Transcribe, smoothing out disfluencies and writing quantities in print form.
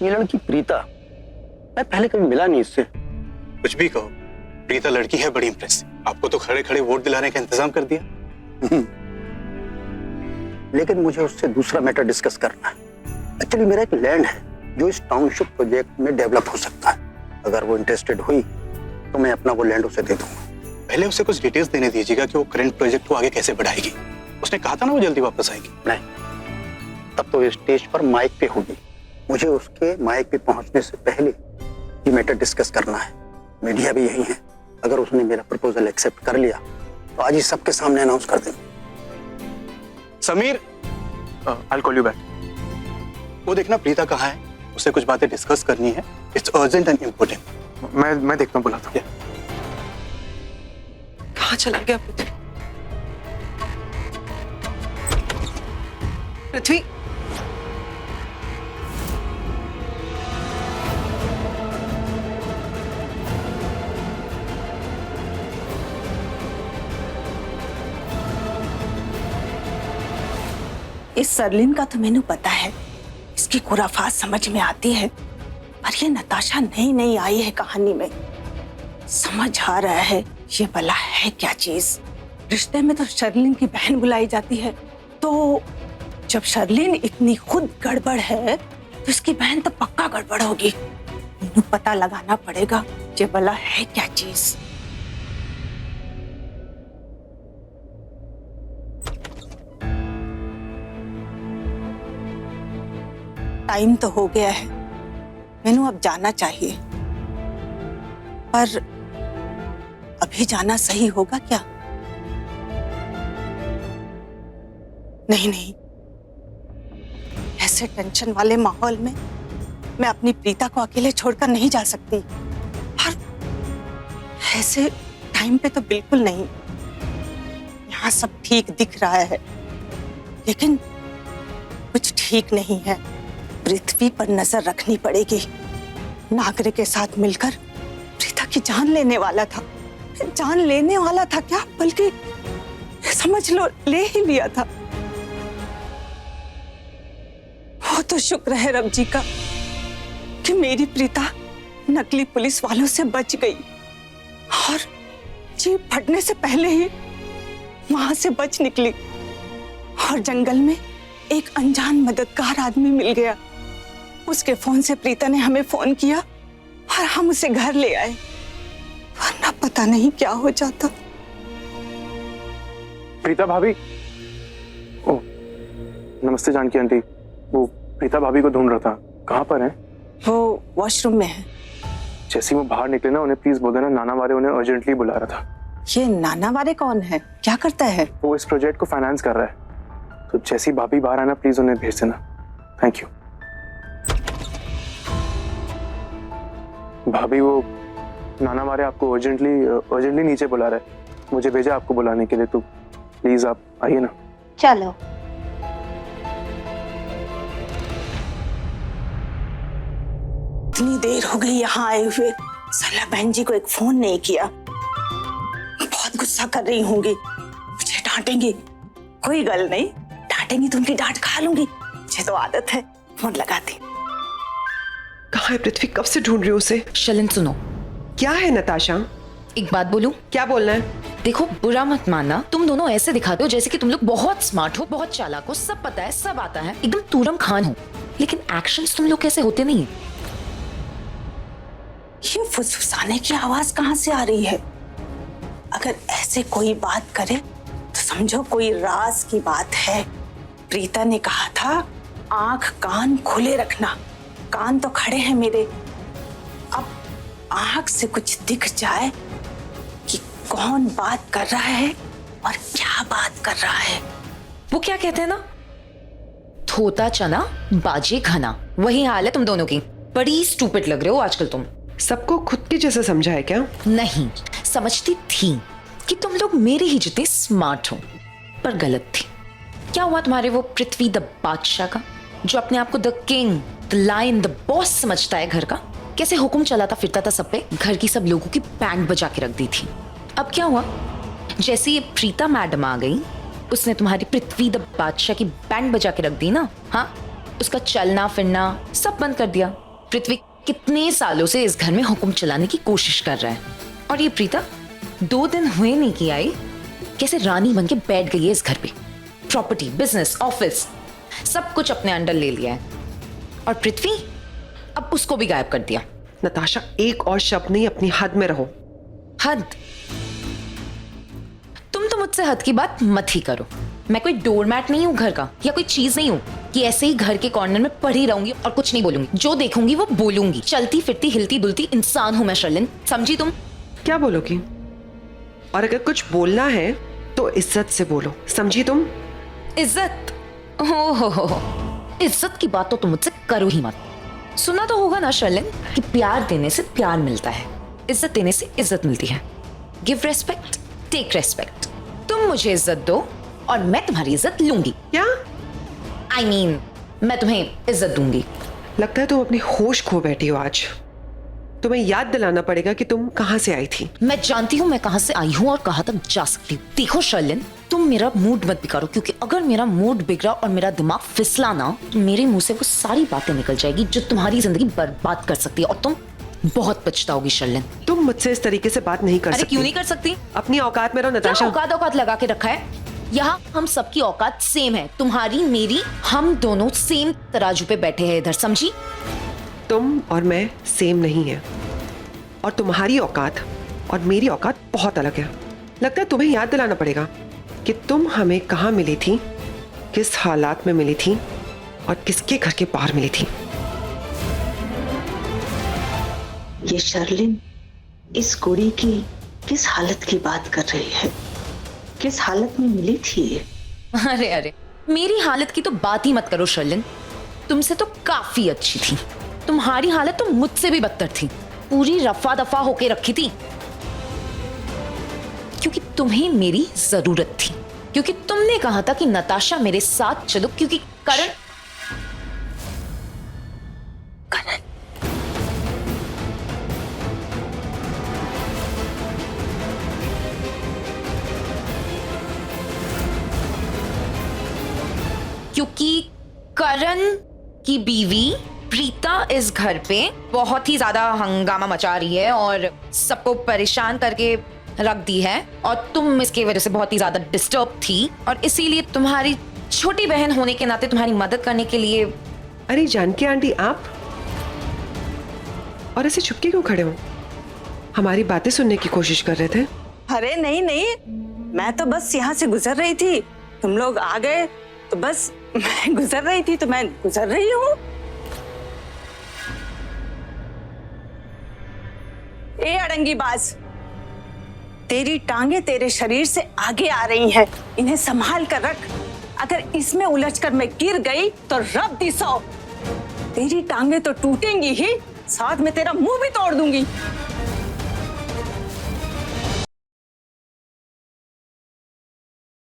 ये लड़की प्रीता, मैं पहले कभी मिला नहीं इससे। कुछ भी कहो, प्रीता लड़की है बड़ी इंप्रेसिव। आपको तो खड़े खड़े वोट दिलाने का इंतजाम कर दिया। लेकिन मुझे उससे दूसरा मैटर डिस्कस करना है। एक्चुअली मेरा एक लैंड है जो इस टाउनशिप प्रोजेक्ट में डेवलप हो सकता है। अगर वो इंटरेस्टेड हुई तो मैं अपना वो लैंड उसे दे दूंगा। पहले उसे कुछ डिटेल्स देने दीजिएगा कि वो करंट प्रोजेक्ट को आगे कैसे बढ़ाएगी। उसने कहा था ना वो जल्दी वापस आएगी। नहीं, तब तो स्टेज पर माइक पे होगी। मुझे उसके माइक पे पहुंचने से पहले ये मैटर डिस्कस करना है। मीडिया भी यही है। अगर उसने मेरा प्रपोजल एक्सेप्ट कर लिया तो आज ही सबके सामने अनाउंस कर देंगे। Sameer, I call you back. वो देखना प्रीता कहाँ है, उससे कुछ बातें डिस्कस करनी है। It's urgent and important. मैं देखता हूँ, बुलाता हूँ। कहाँ चला गया पृथ्वी? पृथ्वी, इस सरलिन का तो मैंने पता है, इसकी खुराफात समझ में आती है, पर ये नताशा नई नई आई है कहानी में। समझ आ रहा है ये भला है क्या चीज। रिश्ते में तो शर्लिन की बहन बुलाई जाती है, तो जब शर्लिन इतनी खुद गड़बड़ है तो इसकी बहन तो पक्का गड़बड़ होगी। इन्हें पता लगाना पड़ेगा ये भला है क्या चीज। टाइम तो हो गया है, मैनू अब जाना चाहिए, पर अभी जाना सही होगा क्या? नहीं नहीं, ऐसे टेंशन वाले माहौल में मैं अपनी प्रीता को अकेले छोड़कर नहीं जा सकती। और ऐसे टाइम पे तो बिल्कुल नहीं। यहाँ सब ठीक दिख रहा है, लेकिन कुछ ठीक नहीं है। पृथ्वी पर नजर रखनी पड़ेगी। नागरे के साथ मिलकर प्रीता की जान लेने वाला था। जान लेने वाला था क्या, बल्कि समझ लो ले ही लिया था। वो तो शुक्र है रब जी का कि मेरी प्रीता नकली पुलिस वालों से बच गई और जीप फटने से पहले ही वहां से बच निकली। और जंगल में एक अनजान मददगार आदमी मिल गया। उसके फोन से प्रीता ने हमें फोन किया और हम उसे घर ले आए, वरना पता नहीं क्या हो जाता। प्रीता भाभी, ओ नमस्ते जानकी आंटी। वो प्रीता भाभी को ढूंढ रहा था, कहाँ पर है? वो वॉशरूम में है। जैसे वो बाहर निकले ना, उन्हें प्लीज बोल देना नाना वाले उन्हें अर्जेंटली बुला रहा था। ये नाना वाले कौन है, क्या करता है? वो इस प्रोजेक्ट को फाइनेंस कर रहा है, तो जैसी भाभी बाहर आना प्लीज उन्हें भेज देना। थैंक यू भाभी। वो नाना वाले आपको अर्जेंटली नीचे बुला रहा है। मुझे भेजा आपको बुलाने के लिए, तो प्लीज आप आइए ना। चलो। इतनी देर हो गई यहाँ आए हुए, साला बहन जी को एक फोन नहीं किया। बहुत गुस्सा कर रही होंगी, मुझे डांटेंगी। कोई गल नहीं, डांटेंगी तो उनकी डांट खा लूंगी, मुझे तो आदत है। फोन लगाती। कहाँ है पृथ्वी? कब से ढूंढ रही हूँ उसे। शलिन सुनो। क्या है नताशा? एक बात बोलूं? क्या बोलना है? देखो, बुरा मत मानना, तुम दोनों ऐसे दिखाते हो जैसे कि तुम लोग बहुत स्मार्ट हो, बहुत चालाक हो, सब पता है, सब आता है, एकदम तूरम खान हो, लेकिन एक्शंस तुम लोग कैसे होते नहीं। ये फुसफुसाने की आवाज कहाँ से आ रही है? अगर ऐसे कोई बात करे तो समझो कोई राज की बात है। प्रीता ने कहा था आंख कान खुले रखना। कान तो खड़े हैं मेरे। अब आंख से कुछ दिख जाए कि कौन बात कर रहा है और क्या बात कर रहा है। वो क्या कहते हैं ना, थोता चना बाजे घना, वही हाल है तुम दोनों की। बड़ी स्टूपिड लग रहे हो आजकल तुम। सबको खुद के जैसे समझा है क्या? नहीं, समझती थी कि तुम लोग मेरे ही जितने स्मार्ट हो, पर गलत थी। क्या हुआ तुम्हारे वो पृथ्वी द बादशाह का, जो अपने आप को the king, the lion, the boss समझता है घर का? कैसे हुक्म चलाता फिरता था सब पे, घर की सब लोगों की बैंड बजा के रख दी थी। अब क्या हुआ, जैसे ये प्रीता मैडम आ गई, उसने तुम्हारी पृथ्वी द बादशाह की बैंड बजा के रख दी ना। हाँ, उसका चलना फिरना सब बंद कर दिया। पृथ्वी कितने सालों से इस घर में हुक्म चलाने की कोशिश कर रहा है, और ये प्रीता 2 दिन हुए नहीं कि आई, कैसे रानी बन के बैठ गई है इस घर पे। प्रॉपर्टी, बिजनेस, ऑफिस सब कुछ अपने अंडर ले लिया है, और पृथ्वी अब उसको भी गायब कर दिया। नताशा, एक और शब्द नहीं, अपनी हद में रहो। हद? तुम तो मुझसे हद की बात मत ही करो। मैं कोई डोरमैट नहीं हूं घर का, या कोई चीज नहीं हूं कि ऐसे ही घर के कॉर्नर में पड़ी रहूंगी और कुछ नहीं बोलूंगी। जो देखूंगी वो बोलूंगी। चलती फिरती हिलती डुलती इंसान हूं मैं शर्लिन, समझी तुम? क्या बोलोगी? और अगर कुछ बोलना है तो इज्जत से बोलो, समझी तुम? इज्जत? हो, इज्जत की बात तो तुम मुझसे करो ही मत। सुना तो होगा ना शर्लिन कि प्यार देने से प्यार मिलता है, इज्जत देने से इज्जत मिलती है। Give respect, take respect. तुम मुझे इज्जत दो और मैं तुम्हारी इज्जत लूंगी। क्या? I mean, मैं तुम्हें इज्जत दूंगी। लगता है तुम अपनी होश खो बैठी हो आज। तुम्हें याद दिलाना पड़ेगा कि तुम कहां से आई थी। मैं जानती हूँ मैं कहां से आई हूँ और कहां तक जा सकती हूँ। देखो शर्लिन, तुम मेरा मूड मत बिगाड़ो, क्योंकि अगर मेरा मूड बिगड़ा और मेरा दिमाग फिसला ना, तो मेरे मुंह से वो सारी बातें निकल जाएगी जो तुम्हारी जिंदगी बर्बाद कर सकती है, और तुम बहुत पछताओगी शर्लिन। तुम मुझसे इस तरीके से बात नहीं कर अरे सकती। क्यों नहीं कर सकती? अपनी औकात में रहो क्या नताशा। औकात लगा के रखा है? यहाँ हम सबकी औकात सेम है, तुम्हारी मेरी, हम दोनों सेम तराजू पे बैठे हैं इधर, समझी? तुम और मैं सेम नहीं है, और तुम्हारी औकात और मेरी औकात बहुत अलग है। लगता है तुम्हें याद दिलाना पड़ेगा कि तुम हमें कहाँ मिली थी, किस हालात में मिली थी, और किसके घर के बाहर मिली थी। ये शर्लिन इस कुड़ी की किस हालत की बात कर रही है? किस हालत में मिली थी ये? अरे मेरी हालत की तो बात ही मत करो शर्लिन, तुमसे तो काफी अच्छी थी। तुम्हारी हालत तो मुझसे भी बदतर थी, पूरी रफा दफा होके रखी थी, क्योंकि तुम्हें मेरी जरूरत थी, क्योंकि तुमने कहा था कि नताशा मेरे साथ चलो, क्योंकि करण क्योंकि करण की बीवी प्रीता इस घर पे बहुत ही ज्यादा हंगामा मचा रही है और सबको परेशान करके रख दी है, और तुम इसकी वजह से बहुत ही ज्यादा डिस्टर्ब थी, और इसीलिए तुम्हारी छोटी बहन होने के नाते तुम्हारी मदद करने के लिए। अरे जानकी आंटी, आप और ऐसे चुपके क्यों खड़े हो? हमारी बातें सुनने की कोशिश कर रहे थे। अरे नहीं नहीं, मैं तो बस यहाँ से गुजर रही थी, तुम लोग आ गए तो बस मैं गुजर रही थी, तो मैं गुजर रही हूँ। ए अड़ंगी बाज, तेरी टांगे तेरे शरीर से आगे आ रही हैं, इन्हें संभाल कर रख। अगर इसमें उलझकर मैं गिर गई तो रब दी सौ, तेरी टांगे तो टूटेंगी ही, साथ में तेरा मुंह भी तोड़ दूंगी।